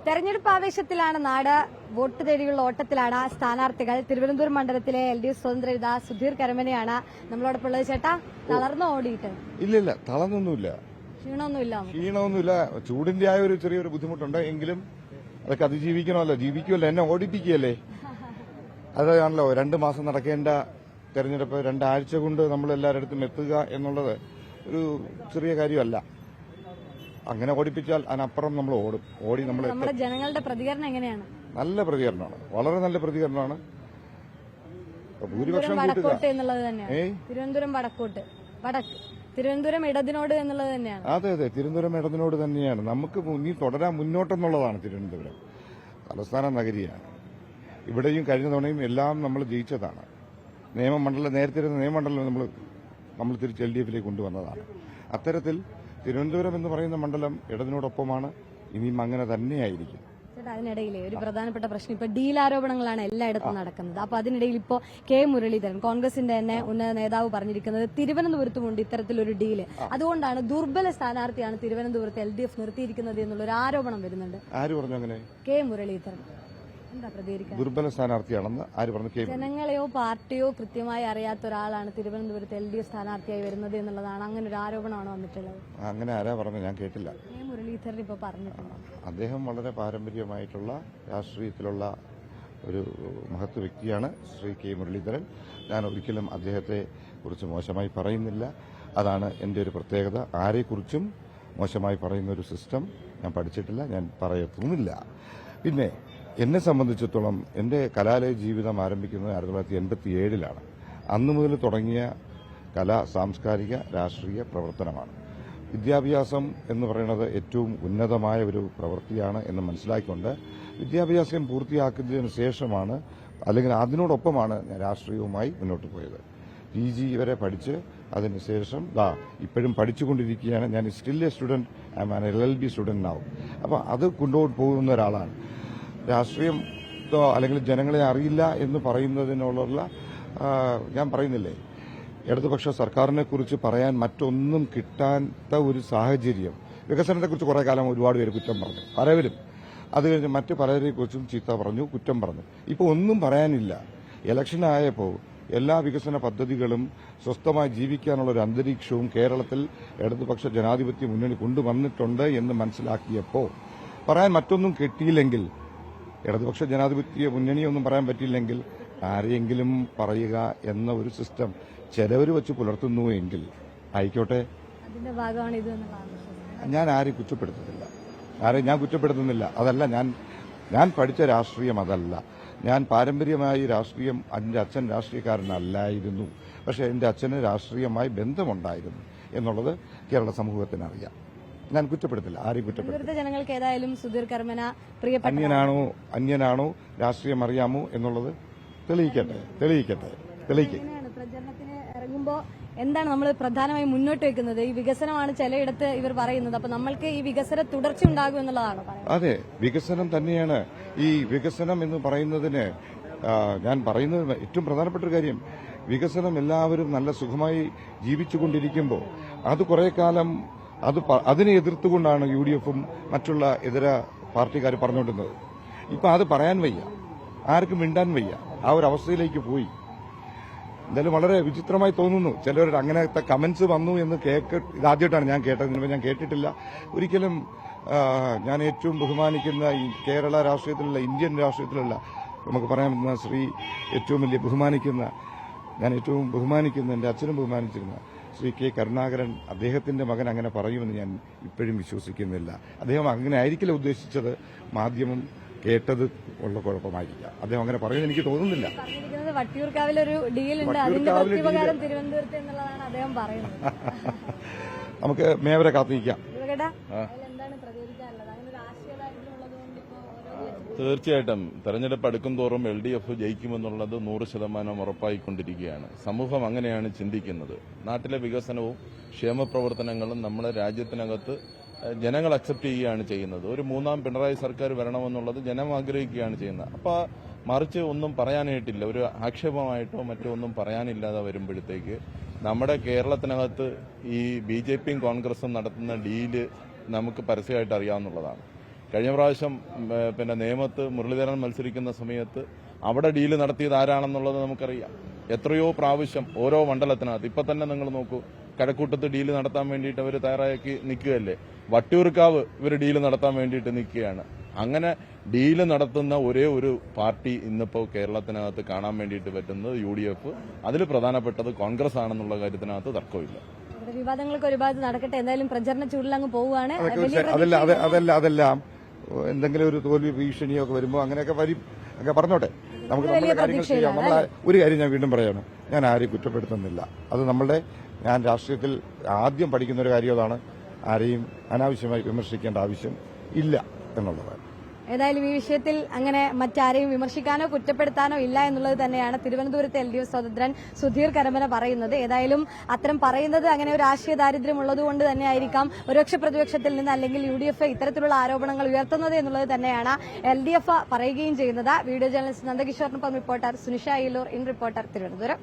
തെരഞ്ഞെടുപ്പ് ആവേശത്തിലാണ് നാട്. വോട്ട് തേടിയുള്ള ഓട്ടത്തിലാണ് സ്ഥാനാർത്ഥികൾ. തിരുവനന്തപുരം മണ്ഡലത്തിലെ LDF സ്വതന്ത്ര സുധീർ കരമനയാണ് നമ്മളോടൊപ്പം ഉള്ളത്. ചേട്ടാ, തളർന്നു ഓടിയിട്ട്? ഇല്ല, തളർന്നൊന്നുമില്ല, ക്ഷീണമൊന്നുമില്ല. ചൂടിന്റെ ആയ ഒരു ചെറിയൊരു ബുദ്ധിമുട്ടുണ്ട്. എങ്കിലും അതൊക്കെ അതിജീവിക്കണമല്ലോ, ജീവിക്കുമല്ലോ, എന്നെ ഓടിപ്പിക്കുകയല്ലേ. അതാണല്ലോ 2 മാസം നടക്കേണ്ട തെരഞ്ഞെടുപ്പ് 2 ആഴ്ച കൊണ്ട് നമ്മൾ എല്ലാവരുടെ എത്തുക എന്നുള്ളത് ഒരു ചെറിയ കാര്യമല്ല. അങ്ങനെ ഓടിപ്പിച്ചാൽ അതിനപ്പുറം നമ്മൾ ഓടി നമ്മൾ. നമ്മുടെ ജനങ്ങളുടെ പ്രതികരണം എങ്ങനെയാണ്? നല്ല പ്രതികരണമാണ്, വളരെ നല്ല പ്രതികരണമാണ്. ഭൂരിപക്ഷം വടക്കോട്ട് എന്നുള്ളത് തന്നെയാണ്. തിരുവനന്തപുരം വടക്ക്, തിരുവനന്തപുരം ഇടതിനോട് എന്നുള്ളത് തന്നെയാണ്. അതെ, തിരുവനന്തപുരം ഇടതിനോട് തന്നെയാണ്. നമുക്ക് ഇനി തുടരാൻ മുന്നോട്ടെന്നുള്ളതാണ്. തിരുവനന്തപുരം തലസ്ഥാന നഗരിയാണ്. ഇവിടെയും കഴിഞ്ഞ തവണയും എല്ലാം നമ്മൾ ജയിച്ചതാണ്. നേരത്തെ ഇരുന്ന നിയമമണ്ഡലം നമ്മൾ തിരിച്ച് LDFിലേക്ക് കൊണ്ടുവന്നതാണ്. അത്തരത്തിൽ തിരുവനന്തപുരം എന്ന് പറയുന്ന മണ്ഡലം ഇടതിനോടൊപ്പമാണ്. ഇനിയും അങ്ങനെ തന്നെയായിരിക്കും. ചേട്ടാ, അതിനിടയിലെ ഒരു പ്രധാനപ്പെട്ട പ്രശ്നം ഇപ്പൊ ഡീൽ ആരോപണങ്ങളാണ് എല്ലായിടത്തും നടക്കുന്നത്. അപ്പൊ അതിനിടയിൽ ഇപ്പോ മുരളീധരൻ, കോൺഗ്രസിന്റെ തന്നെ ഉന്നത നേതാവ് പറഞ്ഞിരിക്കുന്നത് തിരുവനന്തപുരത്തുമുണ്ട് ഇത്തരത്തിലൊരു ഡീല്. അതുകൊണ്ടാണ് ദുർബല സ്ഥാനാർത്ഥിയാണ് തിരുവനന്തപുരത്ത് LDF നിർത്തിയിരിക്കുന്നത് എന്നുള്ളൊരു ആരോപണം വരുന്നുണ്ട്. ആര് പറഞ്ഞു അങ്ങനെ? മുരളീധരൻ. എന്താ പ്രതികരിക്കുക? ദുർബല സ്ഥാനാർത്ഥിയാണെന്ന് ആര് പറഞ്ഞു? ജനങ്ങളെയോ പാർട്ടിയോ കൃത്യമായി അറിയാത്ത ഒരാളാണ് തിരുവനന്തപുരത്ത് LDF സ്ഥാനാർത്ഥിയായി വരുന്നത് എന്നുള്ളതാണ് അങ്ങനെ ഒരു ആരോപണമാണ് വന്നിട്ടുള്ളത്. അങ്ങനെ ആരാ പറഞ്ഞു? ഞാൻ കേട്ടില്ല. മുരളീധരൻ ഇപ്പൊ പറഞ്ഞിട്ടുണ്ട്. അദ്ദേഹം വളരെ പാരമ്പര്യമായിട്ടുള്ള രാഷ്ട്രീയത്തിലുള്ള ഒരു മഹത്വ വ്യക്തിയാണ് ശ്രീ മുരളീധരൻ. ഞാൻ ഒരിക്കലും അദ്ദേഹത്തെ കുറിച്ച് മോശമായി പറയുന്നില്ല. അതാണ് എന്റെ ഒരു പ്രത്യേകത. ആരെക്കുറിച്ചും മോശമായി പറയുന്ന ഒരു സിസ്റ്റം ഞാൻ പഠിച്ചിട്ടില്ല, ഞാൻ പറയത്തുമില്ല. പിന്നെ എന്നെ സംബന്ധിച്ചിടത്തോളം എന്റെ കലാലയ ജീവിതം ആരംഭിക്കുന്നത് 1987-ലാണ്. അന്നു മുതൽ തുടങ്ങിയ സാംസ്കാരിക രാഷ്ട്രീയ പ്രവർത്തനമാണ്. വിദ്യാഭ്യാസം എന്ന് പറയുന്നത് ഏറ്റവും ഉന്നതമായ ഒരു പ്രവൃത്തിയാണ് എന്ന് മനസ്സിലാക്കിക്കൊണ്ട് വിദ്യാഭ്യാസം പൂർത്തിയാക്കുന്നതിന് ശേഷമാണ്, അല്ലെങ്കിൽ അതിനോടൊപ്പമാണ് ഞാൻ രാഷ്ട്രീയവുമായി മുന്നോട്ട് പോയത്. PG വരെ പഠിച്ച് അതിനുശേഷം ഇപ്പോഴും പഠിച്ചുകൊണ്ടിരിക്കുകയാണ്. ഞാൻ still a student, I am an LLB student നാവും. അപ്പോൾ അത് കൊണ്ടുപോയി പോകുന്ന ഒരാളാണ്. രാഷ്ട്രീയം അല്ലെങ്കിൽ ജനങ്ങളെ അറിയില്ല എന്ന് പറയുന്നതിനുള്ള ഞാൻ പറയുന്നില്ലേ, ഇടതുപക്ഷ സർക്കാരിനെ കുറിച്ച് പറയാൻ മറ്റൊന്നും കിട്ടാത്ത ഒരു സാഹചര്യം. വികസനത്തെക്കുറിച്ച് കുറെ കാലം ഒരുപാട് പേര് കുറ്റം പറഞ്ഞു, പലവരും. അത് കഴിഞ്ഞ് മറ്റ് പലരെക്കുറിച്ചും ചീത്ത പറഞ്ഞു, കുറ്റം പറഞ്ഞു. ഇപ്പോൾ ഒന്നും പറയാനില്ല. ഇലക്ഷനായപ്പോൾ എല്ലാ വികസന പദ്ധതികളും സ്വസ്ഥമായി ജീവിക്കാനുള്ള ഒരു അന്തരീക്ഷവും കേരളത്തിൽ ഇടതുപക്ഷ ജനാധിപത്യ മുന്നണി കൊണ്ടുവന്നിട്ടുണ്ട് എന്ന് മനസ്സിലാക്കിയപ്പോൾ പറയാൻ മറ്റൊന്നും കിട്ടിയില്ലെങ്കിൽ, ഇടതുപക്ഷ ജനാധിപത്യ മുന്നണിയൊന്നും പറയാൻ പറ്റിയില്ലെങ്കിൽ ആരെയെങ്കിലും പറയുക എന്ന ഒരു സിസ്റ്റം ചിലവർ വെച്ച് പുലർത്തുന്നു എങ്കിൽ ആയിക്കോട്ടെ. അതിന്റെ ഭാഗമാണ് ഇത്. ഞാൻ ആരെയും കുറ്റപ്പെടുത്തുന്നില്ല, ഞാൻ കുറ്റപ്പെടുത്തുന്നില്ല. അതല്ല, ഞാൻ പഠിച്ച രാഷ്ട്രീയം അതല്ല. ഞാൻ പാരമ്പര്യമായി രാഷ്ട്രീയം, എന്റെ അച്ഛൻ രാഷ്ട്രീയക്കാരനല്ലായിരുന്നു. പക്ഷെ എന്റെ അച്ഛന് രാഷ്ട്രീയമായി ബന്ധമുണ്ടായിരുന്നു എന്നുള്ളത് കേരള സമൂഹത്തിന് അറിയാം. ഞാൻ കുറ്റപ്പെടുത്തില്ല, ആരെയും കുറ്റപ്പെടുത്തില്ല. ജനങ്ങൾക്ക് ഏതായാലും സുധീർ കരമന അന്യനാണോ രാഷ്ട്രീയം അറിയാമോ എന്നുള്ളത് തെളിയിക്കട്ടെ. പ്രചരണത്തിന് ഇറങ്ങുമ്പോൾ എന്താണ് നമ്മൾ പ്രധാനമായും മുന്നോട്ട് വെക്കുന്നത്? ഈ വികസനമാണ് ചിലയിടത്ത് ഇവർ പറയുന്നത്. അപ്പൊ നമ്മൾക്ക് ഈ വികസന തുടർച്ച ഉണ്ടാകും എന്നുള്ളതാണ്. അതെ, വികസനം തന്നെയാണ്. ഈ വികസനം എന്ന് പറയുന്നതിന് ഞാൻ പറയുന്നത് ഏറ്റവും പ്രധാനപ്പെട്ട ഒരു കാര്യം, വികസനം എല്ലാവരും നല്ല സുഖമായി ജീവിച്ചുകൊണ്ടിരിക്കുമ്പോൾ അത് കുറെ കാലം അതിനെ എതിർത്തുകൊണ്ടാണ് UDFും മറ്റുള്ള ഇതര പാർട്ടിക്കാർ പറഞ്ഞുകൊണ്ടിരുന്നത്. ഇപ്പൊ അത് പറയാൻ വയ്യ, ആർക്കും മിണ്ടാൻ വയ്യ. ആ ഒരു അവസ്ഥയിലേക്ക് പോയി. എന്തായാലും വളരെ വിചിത്രമായി തോന്നുന്നു. ചിലവരുടെ അങ്ങനത്തെ കമന്റ്സ് വന്നു എന്ന് ഇതാദ്യമായിട്ടാണ് ഞാൻ കേട്ടത്. ഞാൻ കേട്ടിട്ടില്ല ഒരിക്കലും. ഞാൻ ഏറ്റവും ബഹുമാനിക്കുന്ന ഈ കേരള രാഷ്ട്രീയത്തിലുള്ള, ഇന്ത്യൻ രാഷ്ട്രീയത്തിലുള്ള, നമുക്ക് പറയാൻ പറ്റുന്ന ഞാൻ ഏറ്റവും ബഹുമാനിക്കുന്ന എന്റെ അച്ഛനും ബഹുമാനിച്ചിരുന്ന ശ്രീ കരുണാകരൻ, അദ്ദേഹത്തിന്റെ മകൻ അങ്ങനെ പറയുമെന്ന് ഞാൻ ഇപ്പോഴും വിശ്വസിക്കുന്നില്ല. അദ്ദേഹം അങ്ങനെ ആയിരിക്കില്ല ഉദ്ദേശിച്ചത്. മാധ്യമം കേട്ടത് ഉള്ള കുഴപ്പമായിരിക്കാം. അദ്ദേഹം അങ്ങനെ പറയുന്നത് എനിക്ക് തോന്നുന്നില്ല. വട്ടിയൂർക്കാവിലൊരു ഡീലുണ്ട്, അതിന്റെ പ്രത്യുപകാരം തിരുവനന്തപുരത്ത് എന്നുള്ളതാണ് അദ്ദേഹം പറയുന്നത്. നമുക്ക് മേവരെ കാത്തിരിക്കാം. തീർച്ചയായിട്ടും തെരഞ്ഞെടുപ്പ് അടുക്കും തോറും LDF ജയിക്കുമെന്നുള്ളത് 100% ഉറപ്പായിക്കൊണ്ടിരിക്കുകയാണ്. സമൂഹം അങ്ങനെയാണ് ചിന്തിക്കുന്നത്. നാട്ടിലെ വികസനവും ക്ഷേമപ്രവർത്തനങ്ങളും നമ്മുടെ രാജ്യത്തിനകത്ത് ജനങ്ങൾ അക്സെപ്റ്റ് ചെയ്യുകയാണ് ചെയ്യുന്നത്. ഒരു 3ാം പിണറായി സർക്കാർ വരണമെന്നുള്ളത് ജനം ആഗ്രഹിക്കുകയാണ് ചെയ്യുന്നത്. അപ്പോൾ മറിച്ച് ഒന്നും പറയാനായിട്ടില്ല, ഒരു ആക്ഷേപമായിട്ടോ മറ്റോ ഒന്നും പറയാനില്ലാതെ വരുമ്പോഴത്തേക്ക് നമ്മുടെ കേരളത്തിനകത്ത് ഈ BJPയും കോൺഗ്രസും നടത്തുന്ന ഡീല് നമുക്ക് പരസ്യമായിട്ട് അറിയാവുന്നതാണ്. കഴിഞ്ഞ പ്രാവശ്യം പിന്നെ നേമത്ത് മുരളീധരൻ മത്സരിക്കുന്ന സമയത്ത് അവിടെ ഡീല് നടത്തിയത് ആരാണെന്നുള്ളത് നമുക്കറിയാം. എത്രയോ പ്രാവശ്യം ഓരോ മണ്ഡലത്തിനകത്ത് ഇപ്പൊ തന്നെ നിങ്ങൾ നോക്കൂ, കഴക്കൂട്ടത്ത് ഡീല് നടത്താൻ വേണ്ടിയിട്ട് അവർ തയ്യാറാക്കി നിൽക്കുകയല്ലേ. വട്ടിയൂർക്കാവ് ഇവർ ഡീല് നടത്താൻ വേണ്ടിയിട്ട് നിൽക്കുകയാണ്. അങ്ങനെ ഡീല് നടത്തുന്ന ഒരേ ഒരു പാർട്ടി ഇന്നിപ്പോൾ കേരളത്തിനകത്ത് കാണാൻ വേണ്ടിയിട്ട് പറ്റുന്നത് UDF. അതിൽ പ്രധാനപ്പെട്ടത് കോൺഗ്രസ് ആണെന്നുള്ള കാര്യത്തിനകത്ത് തർക്കമില്ല. വിവാദങ്ങൾക്ക് ഒരുപാട് നടക്കട്ടെ. എന്തായാലും പ്രചരണ ചൂടിലങ്ങ് പോവുകയാണ്. അതെല്ലാം എന്തെങ്കിലും ഒരു തോൽവി ഭീഷണിയോ ഒക്കെ വരുമ്പോൾ അങ്ങനെയൊക്കെ വരും ഒക്കെ പറഞ്ഞോട്ടെ. നമുക്ക് നമ്മുടെ കാര്യങ്ങൾ ചെയ്യാം. ഒരു കാര്യം ഞാൻ വീണ്ടും പറയാണ്, ഞാൻ ആരെയും കുറ്റപ്പെടുത്തുന്നില്ല. അത് ഞാൻ രാഷ്ട്രീയത്തിൽ ആദ്യം പഠിക്കുന്ന ഒരു കാര്യം അതാണ്, ആരെയും അനാവശ്യമായി വിമർശിക്കേണ്ട ആവശ്യം ഇല്ല എന്നുള്ളതാണ്. ഏതായാലും ഈ വിഷയത്തിൽ അങ്ങനെ മറ്റാരെയും വിമർശിക്കാനോ കുറ്റപ്പെടുത്താനോ ഇല്ല എന്നുള്ളത് തന്നെയാണ് തിരുവനന്തപുരത്തെ LDF സ്വതന്ത്രൻ സുധീർ കരമന പറയുന്നത്. ഏതായാലും അത്തരം പറയുന്നത് അങ്ങനെ ഒരു ആശയ ദാരിദ്ര്യം ഉള്ളതുകൊണ്ട് തന്നെയായിരിക്കാം ഒരുപക്ഷെ പ്രതിപക്ഷത്തിൽ നിന്ന് അല്ലെങ്കിൽ UDF ഇത്തരത്തിലുള്ള ആരോപണങ്ങൾ ഉയർത്തുന്നത് എന്നുള്ളത് തന്നെയാണ് LDF പറയുകയും ചെയ്യുന്നത്. വീഡിയോ ജേർണലിസ്റ്റ് നന്ദകിഷോറിനൊപ്പം reporter Sunisha Illoor, in reporter, Thiruvananthapuram.